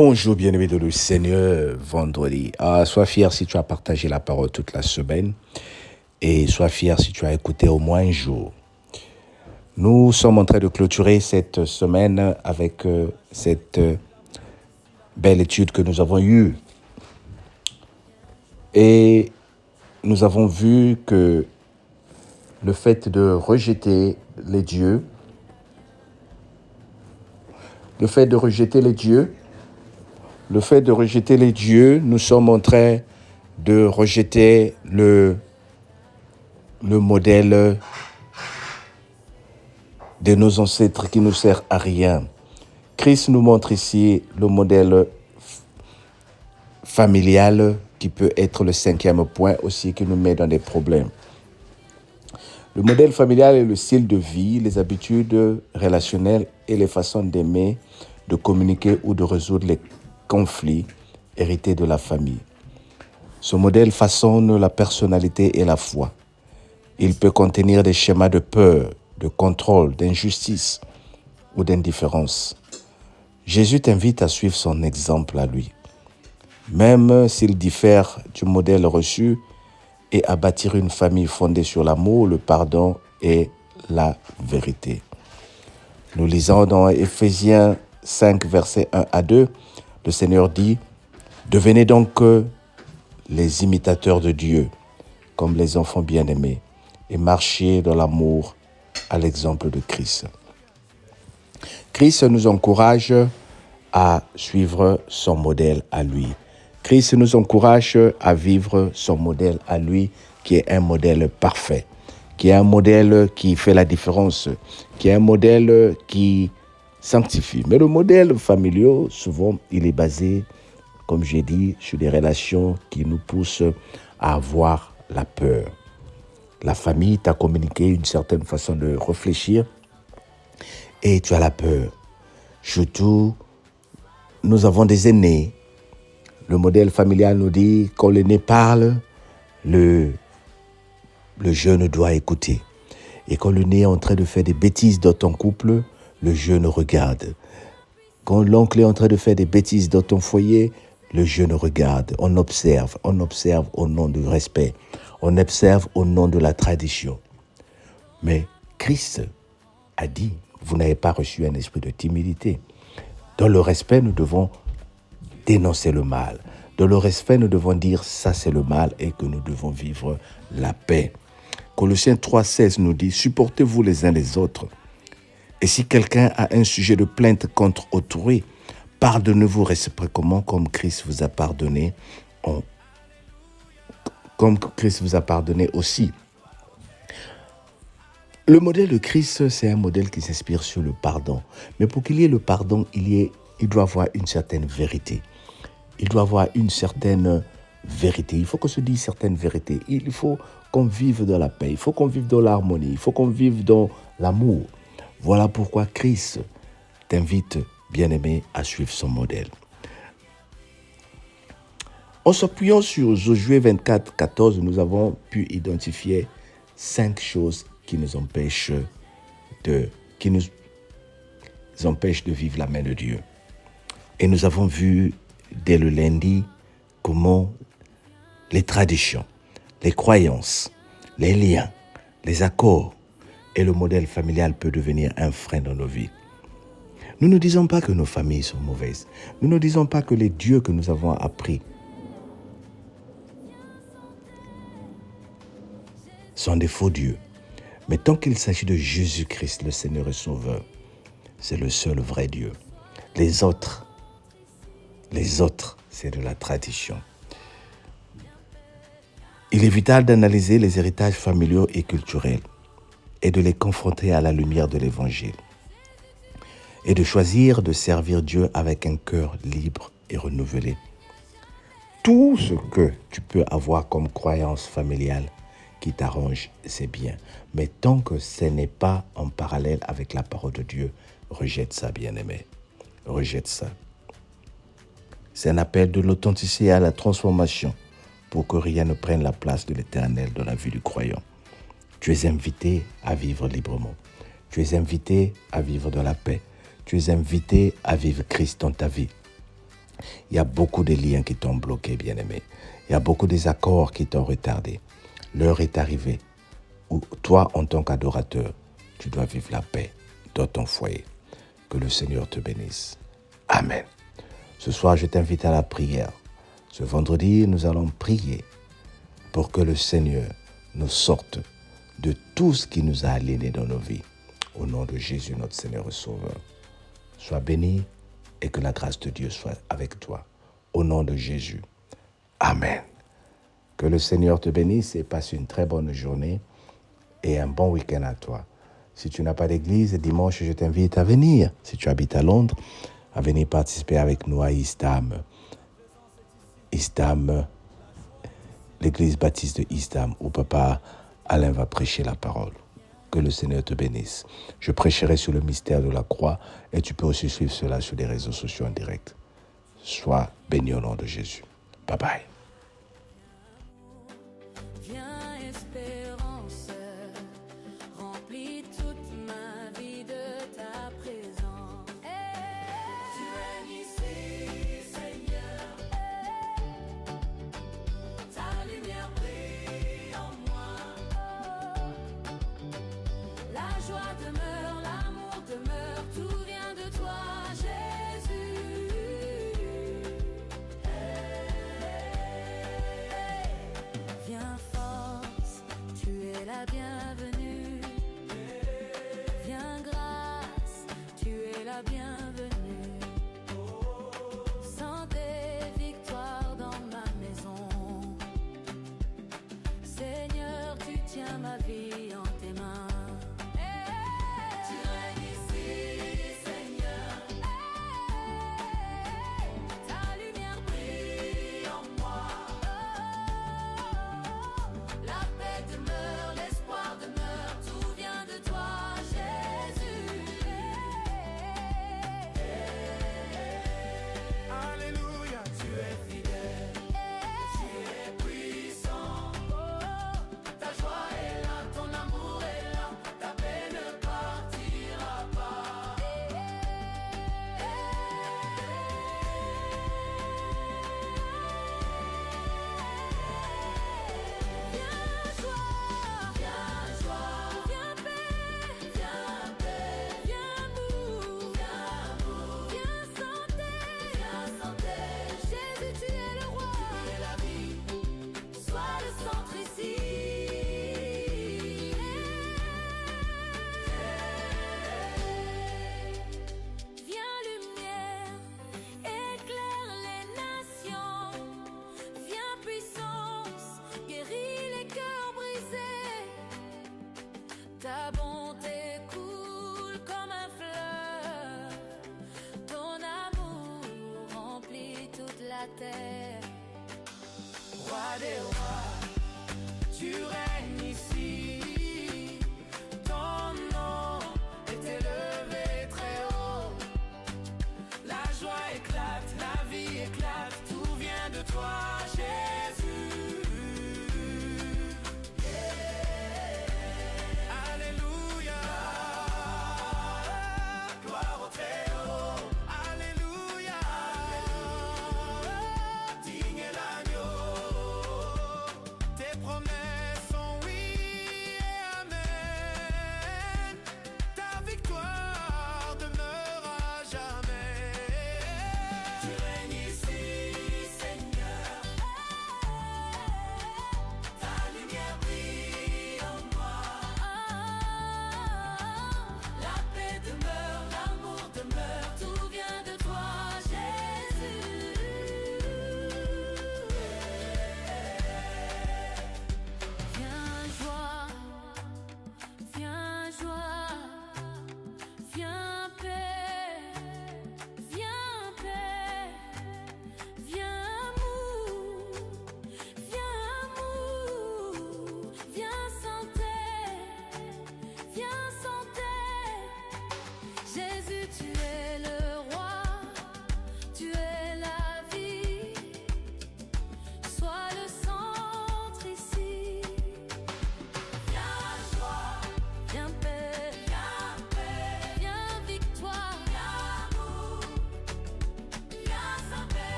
Bonjour bien-aimé de le Seigneur, vendredi. Sois fier si tu as partagé la parole toute la semaine et sois fier si tu as écouté au moins un jour. Nous sommes en train de clôturer cette semaine avec cette belle étude que nous avons eue. Et nous avons vu que le fait de rejeter les dieux, nous sommes en train de rejeter le modèle de nos ancêtres qui ne sert à rien. Christ nous montre ici le modèle familial qui peut être le 5e point aussi qui nous met dans des problèmes. Le modèle familial est le style de vie, les habitudes relationnelles et les façons d'aimer, de communiquer ou de résoudre les conflits hérités de la famille. Ce modèle façonne la personnalité et la foi. Il peut contenir des schémas de peur, de contrôle, d'injustice ou d'indifférence. Jésus t'invite à suivre son exemple à lui, même s'il diffère du modèle reçu, et à bâtir une famille fondée sur l'amour, le pardon et la vérité. Nous lisons dans Éphésiens 5, versets 1 à 2, le Seigneur dit « Devenez donc les imitateurs de Dieu, comme les enfants bien-aimés, et marchez dans l'amour à l'exemple de Christ. » Christ nous encourage à suivre son modèle à lui. Christ nous encourage à vivre son modèle à lui, qui est un modèle parfait, qui est un modèle qui fait la différence, qui est un modèle qui sanctifie. Mais le modèle familial, souvent, il est basé, comme j'ai dit, sur des relations qui nous poussent à avoir la peur. La famille t'a communiqué une certaine façon de réfléchir et tu as la peur. Surtout, nous avons des aînés. Le modèle familial nous dit, quand l'aîné parle, le jeune doit écouter. Et quand l'aîné est en train de faire des bêtises dans ton couple, le jeune regarde. Quand l'oncle est en train de faire des bêtises dans ton foyer, le jeune regarde. On observe au nom du respect. On observe au nom de la tradition. Mais Christ a dit, vous n'avez pas reçu un esprit de timidité. Dans le respect, nous devons dénoncer le mal. Dans le respect, nous devons dire ça c'est le mal et que nous devons vivre la paix. Colossiens 3,16 nous dit, supportez-vous les uns les autres. Et si quelqu'un a un sujet de plainte contre autrui, pardonnez-vous réciproquement comme Christ vous a pardonné, comme Christ vous a pardonné aussi. Le modèle de Christ, c'est un modèle qui s'inspire sur le pardon. Mais pour qu'il y ait le pardon, il doit avoir une certaine vérité. Il doit avoir une certaine vérité. Il faut qu'on se dise certaines vérités. Il faut qu'on vive dans la paix. Il faut qu'on vive dans l'harmonie. Il faut qu'on vive dans l'amour. Voilà pourquoi Christ t'invite, bien-aimé, à suivre son modèle. En s'appuyant sur Josué 24, 14, nous avons pu identifier 5 choses qui nous empêchent de vivre la main de Dieu. Et nous avons vu dès le lundi comment les traditions, les croyances, les liens, les accords et le modèle familial peut devenir un frein dans nos vies. Nous ne disons pas que nos familles sont mauvaises. Nous ne disons pas que les dieux que nous avons appris sont des faux dieux. Mais tant qu'il s'agit de Jésus-Christ, le Seigneur et Sauveur, c'est le seul vrai Dieu. Les autres, c'est de la tradition. Il est vital d'analyser les héritages familiaux et culturels et de les confronter à la lumière de l'Évangile et de choisir de servir Dieu avec un cœur libre et renouvelé. Tout ce que tu peux avoir comme croyance familiale qui t'arrange, c'est bien. Mais tant que ce n'est pas en parallèle avec la parole de Dieu, rejette ça, bien-aimé. Rejette ça. C'est un appel de l'authenticité à la transformation pour que rien ne prenne la place de l'Éternel dans la vie du croyant. Tu es invité à vivre librement. Tu es invité à vivre dans la paix. Tu es invité à vivre Christ dans ta vie. Il y a beaucoup de liens qui t'ont bloqué, bien-aimé. Il y a beaucoup de désaccords qui t'ont retardé. L'heure est arrivée où toi, en tant qu'adorateur, tu dois vivre la paix dans ton foyer. Que le Seigneur te bénisse. Amen. Ce soir, je t'invite à la prière. Ce vendredi, nous allons prier pour que le Seigneur nous sorte de tout ce qui nous a aliénés dans nos vies. Au nom de Jésus, notre Seigneur et Sauveur. Sois béni et que la grâce de Dieu soit avec toi. Au nom de Jésus. Amen. Que le Seigneur te bénisse et passe une très bonne journée et un bon week-end à toi. Si tu n'as pas d'église, dimanche, je t'invite à venir. Si tu habites à Londres, à venir participer avec nous à Eastham. Eastham, l'église baptiste de Eastham, où papa Alain va prêcher la parole. Que le Seigneur te bénisse. Je prêcherai sur le mystère de la croix et tu peux aussi suivre cela sur les réseaux sociaux en direct. Sois béni au nom de Jésus. Bye bye. Ta bonté coule comme un fleuve, ton amour remplit toute la terre. Roi des rois, tu règnes ici, ton nom est élevé très haut. La joie éclate, la vie éclate, tout vient de toi, Jésus.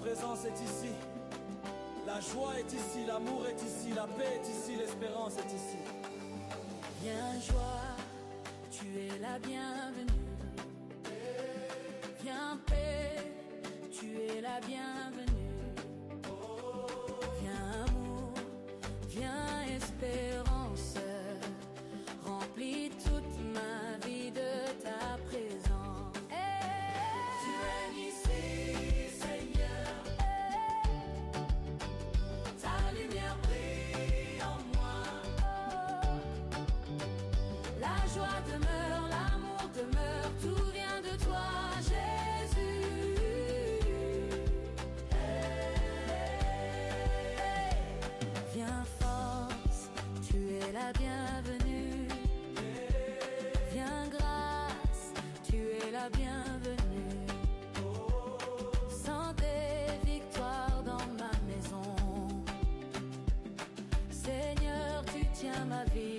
présence est ici. La joie est ici, l'amour est ici, la paix est ici, l'espérance est ici. Viens joie, tu es la bienvenue. Viens paix, tu es la bienvenue. Viens amour, viens espérance. Remplis toute ma vie de ta présence. Tu règnes ici, Seigneur. Ta lumière brille en moi. La joie demeure, l'amour demeure, tout vient de toi, Jésus. Viens force, tu es la bienvenue. Viens grâce, tu es la bienvenue. Sans des victoires dans ma maison. Seigneur, tu tiens ma vie.